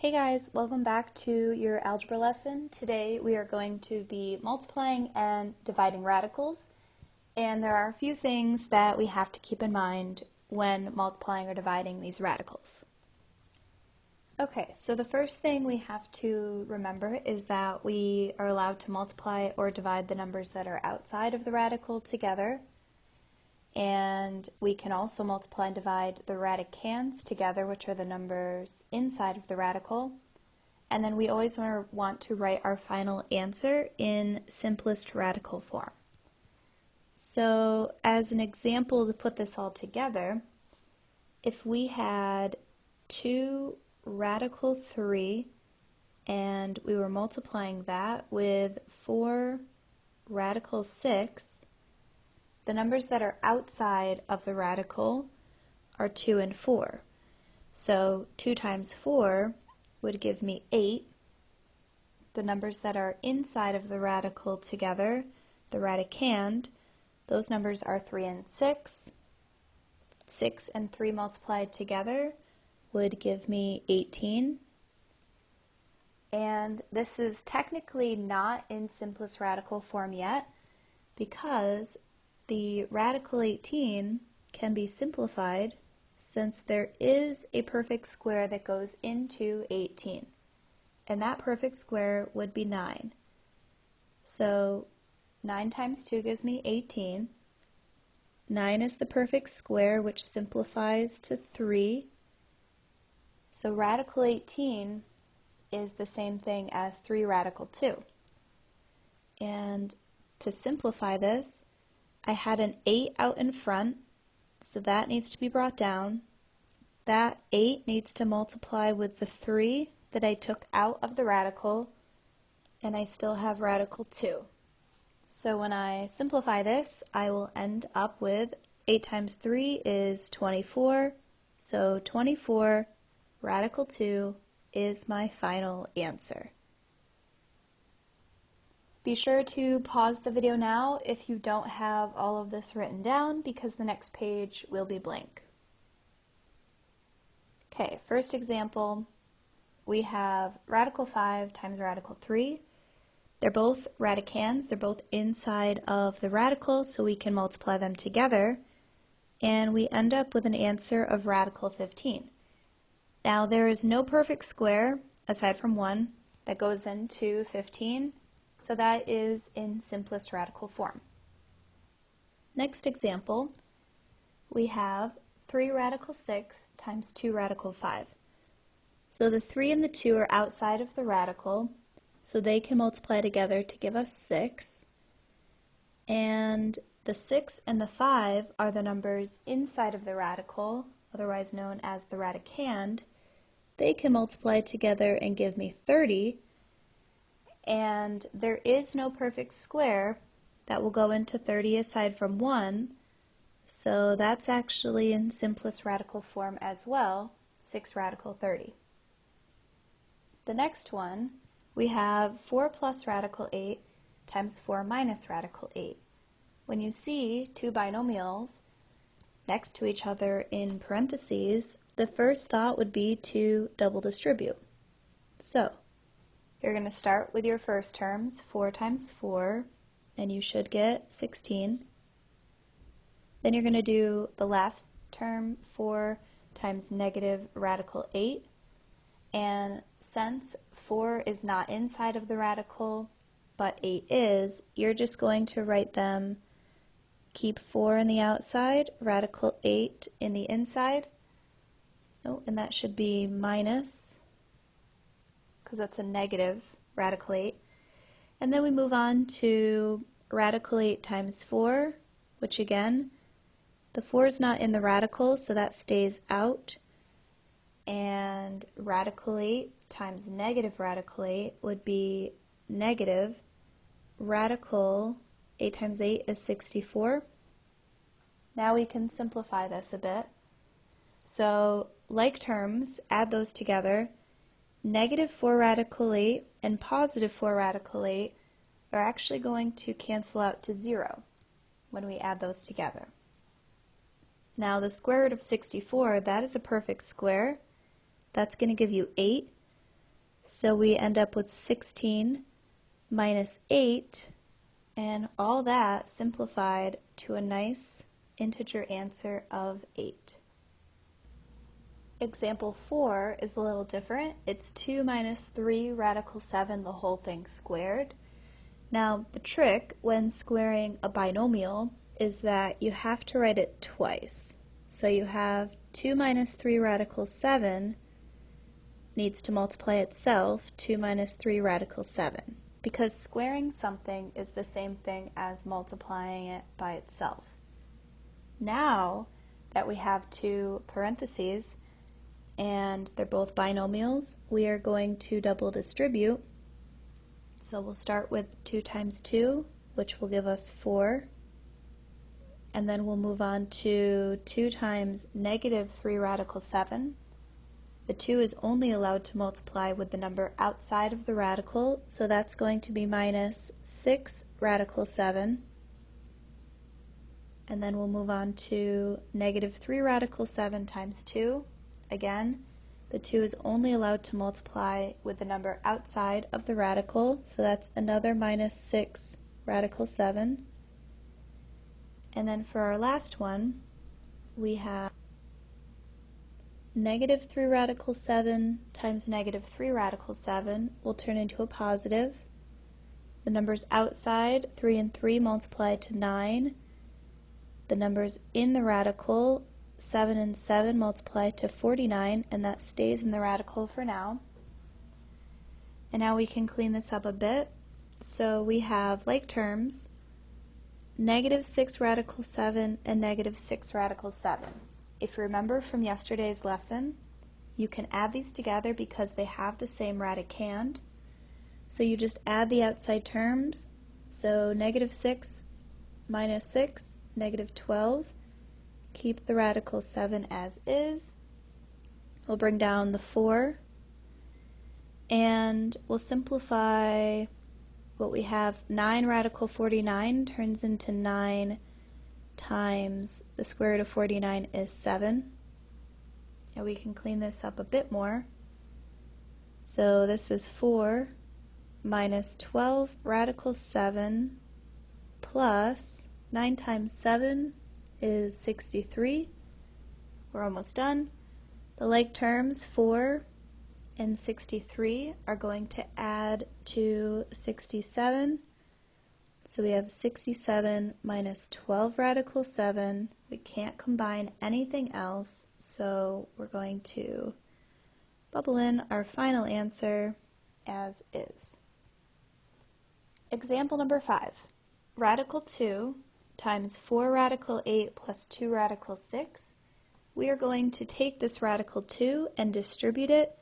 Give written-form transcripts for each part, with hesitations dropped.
Hey guys, welcome back to your algebra lesson. Today we are going to be multiplying and dividing radicals, and there are a few things that we have to keep in mind when multiplying or dividing these radicals. Okay, so the first thing we have to remember is that we are allowed to multiply or divide the numbers that are outside of the radical together, and we can also multiply and divide the radicands together, which are the numbers inside of the radical. And then we always want to write our final answer in simplest radical form. So as an example to put this all together, if we had 2 radical 3 and we were multiplying that with 4 radical 6, the numbers that are outside of the radical are 2 and 4. So 2 times 4 would give me 8. The numbers that are inside of the radical together, the radicand, those numbers are 3 and 6. 6 and 3 multiplied together would give me 18. And this is technically not in simplest radical form yet because the radical 18 can be simplified since there is a perfect square that goes into 18. And that perfect square would be 9. So 9 times 2 gives me 18. 9 is the perfect square, which simplifies to 3. So radical 18 is the same thing as 3 radical 2. And to simplify this, I had an 8 out in front, so that needs to be brought down. That 8 needs to multiply with the 3 that I took out of the radical, and I still have radical 2. So when I simplify this, I will end up with 8 times 3 is 24, so 24 radical 2 is my final answer. Be sure to pause the video now if you don't have all of this written down because the next page will be blank. Okay, first example, we have radical 5 times radical 3. They're both radicands, they're both inside of the radical, so we can multiply them together, and we end up with an answer of radical 15. Now there is no perfect square, aside from one, that goes into 15, so that is in simplest radical form. Next example, we have 3 radical 6 times 2 radical 5. So the 3 and the 2 are outside of the radical, so they can multiply together to give us 6. And the 6 and the 5 are the numbers inside of the radical, otherwise known as the radicand. They can multiply together and give me 30. And there is no perfect square that will go into 30 aside from 1, so that's actually in simplest radical form as well, 6 radical 30. The next one, we have 4 plus radical 8 times 4 minus radical 8. When you see two binomials next to each other in parentheses, the first thought would be to double distribute. So you're going to start with your first terms, 4 times 4, and you should get 16. Then you're going to do the last term, 4 times negative radical 8. And since 4 is not inside of the radical, but 8 is, you're just going to write them, keep 4 in the outside, radical 8 in the inside. Oh, and that should be minus, because that's a negative radical 8. And then we move on to radical 8 times 4, which again, the 4 is not in the radical, so that stays out. And radical 8 times negative radical 8 would be negative. Radical 8 times 8 is 64. Now we can simplify this a bit. So, like terms, add those together. Negative 4 radical 8 and positive 4 radical 8 are actually going to cancel out to 0 when we add those together. Now the square root of 64, that is a perfect square. That's going to give you 8. So we end up with 16 minus 8, and all that simplified to a nice integer answer of 8. Example 4 is a little different. It's 2 minus 3 radical 7, the whole thing squared. Now, the trick when squaring a binomial is that you have to write it twice. So you have 2 minus 3 radical 7 needs to multiply itself, 2 minus 3 radical 7. Because squaring something is the same thing as multiplying it by itself. Now that we have two parentheses, and they're both binomials, we are going to double distribute. So we'll start with 2 times 2, which will give us 4. And then we'll move on to 2 times negative 3 radical 7. The 2 is only allowed to multiply with the number outside of the radical, so that's going to be minus 6 radical 7. And then we'll move on to negative 3 radical 7 times 2. Again, the 2 is only allowed to multiply with the number outside of the radical, so that's another minus 6 radical 7. And then for our last one, we have negative 3 radical 7 times negative 3 radical 7 will turn into a positive. The numbers outside, 3 and 3, multiply to 9. The numbers in the radical, 7 and 7, multiply to 49, and that stays in the radical for now. And now we can clean this up a bit. So we have like terms, negative 6 radical 7 and negative 6 radical 7. If you remember from yesterday's lesson, you can add these together because they have the same radicand. So you just add the outside terms. So negative 6 minus 6, negative 12. Keep the radical 7 as is. We'll bring down the 4. And we'll simplify what we have. 9 radical 49 turns into 9 times the square root of 49 is 7. And we can clean this up a bit more. So this is 4 minus 12 radical 7 plus 9 times 7 is 63. We're almost done. The like terms, 4 and 63, are going to add to 67. So we have 67 minus 12 radical 7. We can't combine anything else, so we're going to bubble in our final answer as is. Example number 5. Radical 2 times 4 radical 8 plus 2 radical 6. We are going to take this radical 2 and distribute it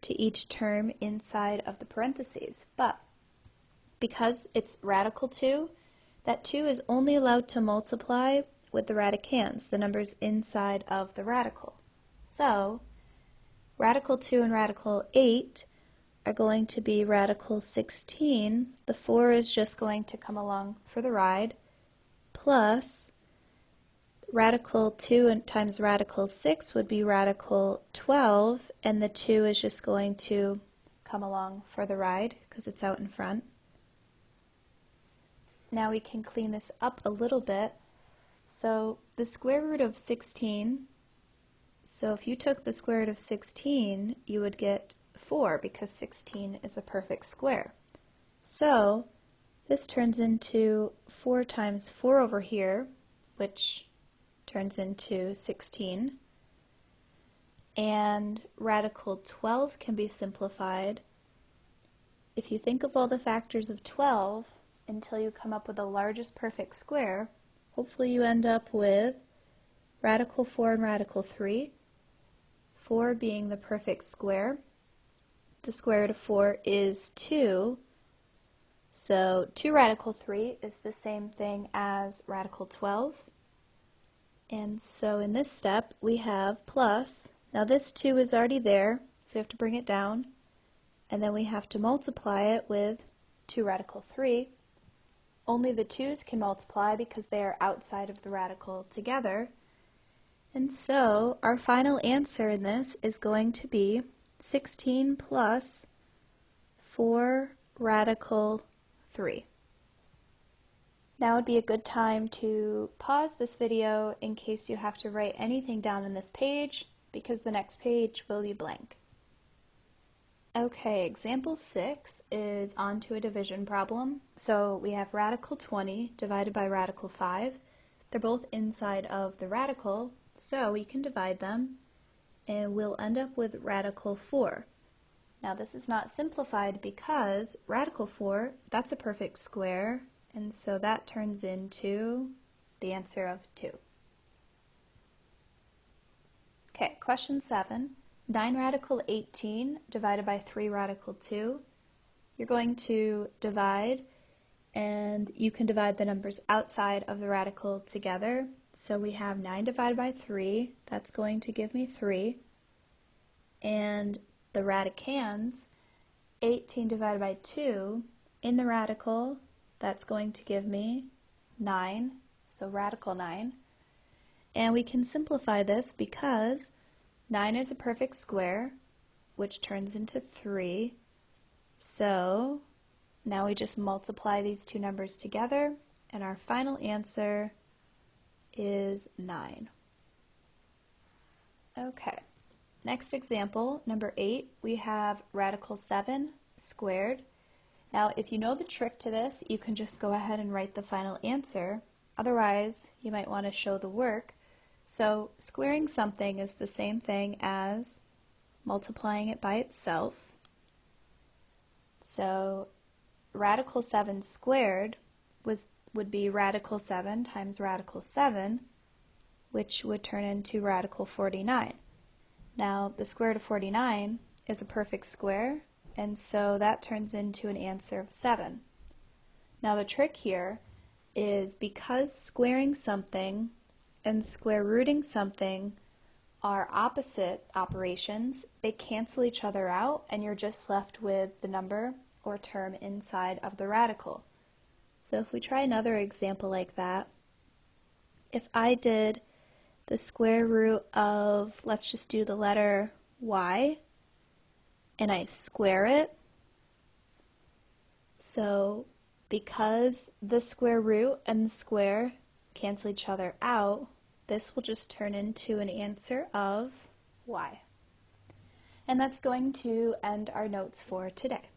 to each term inside of the parentheses. But because it's radical 2, that 2 is only allowed to multiply with the radicands, the numbers inside of the radical. So radical 2 and radical 8 are going to be radical 16. The 4 is just going to come along for the ride, plus radical 2 times radical 6 would be radical 12, and the 2 is just going to come along for the ride because it's out in front. Now we can clean this up a little bit. So the square root of 16, so if you took the square root of 16, you would get 4 because 16 is a perfect square. So this turns into 4 times 4 over here, which turns into 16. And radical 12 can be simplified. If you think of all the factors of 12 until you come up with the largest perfect square, hopefully you end up with radical 4 and radical 3, 4 being the perfect square. The square root of 4 is 2, so 2 radical 3 is the same thing as radical 12. And so in this step we have plus, now this 2 is already there, so we have to bring it down, and then we have to multiply it with 2 radical 3. Only the 2's can multiply because they are outside of the radical together. And so our final answer in this is going to be 16 plus 4 radical 3. Now would be a good time to pause this video in case you have to write anything down in this page, because the next page will be blank. Okay, example 6 is onto a division problem. So we have radical 20 divided by radical 5. They're both inside of the radical, so we can divide them and we'll end up with radical 4. Now this is not simplified because radical 4, that's a perfect square, and so that turns into the answer of 2. Okay, question 7. 9 radical 18 divided by 3 radical 2. You're going to divide, and you can divide the numbers outside of the radical together. So we have 9 divided by 3, that's going to give me 3. And the radicands, 18 divided by 2, in the radical, that's going to give me 9, so radical 9. And we can simplify this because 9 is a perfect square, which turns into 3. So now we just multiply these two numbers together, and our final answer is 9. Okay, next example, number 8, we have radical 7 squared. Now, if you know the trick to this, you can just go ahead and write the final answer. Otherwise, you might want to show the work. So squaring something is the same thing as multiplying it by itself. So radical 7 squared would be radical 7 times radical 7, which would turn into radical 49. Now the square root of 49 is a perfect square, and so that turns into an answer of 7. Now the trick here is because squaring something and square rooting something are opposite operations, they cancel each other out and you're just left with the number or term inside of the radical. So if we try another example like that, if I did the square root of, let's just do the letter y, and I square it, so because the square root and the square cancel each other out, this will just turn into an answer of y. And that's going to end our notes for today.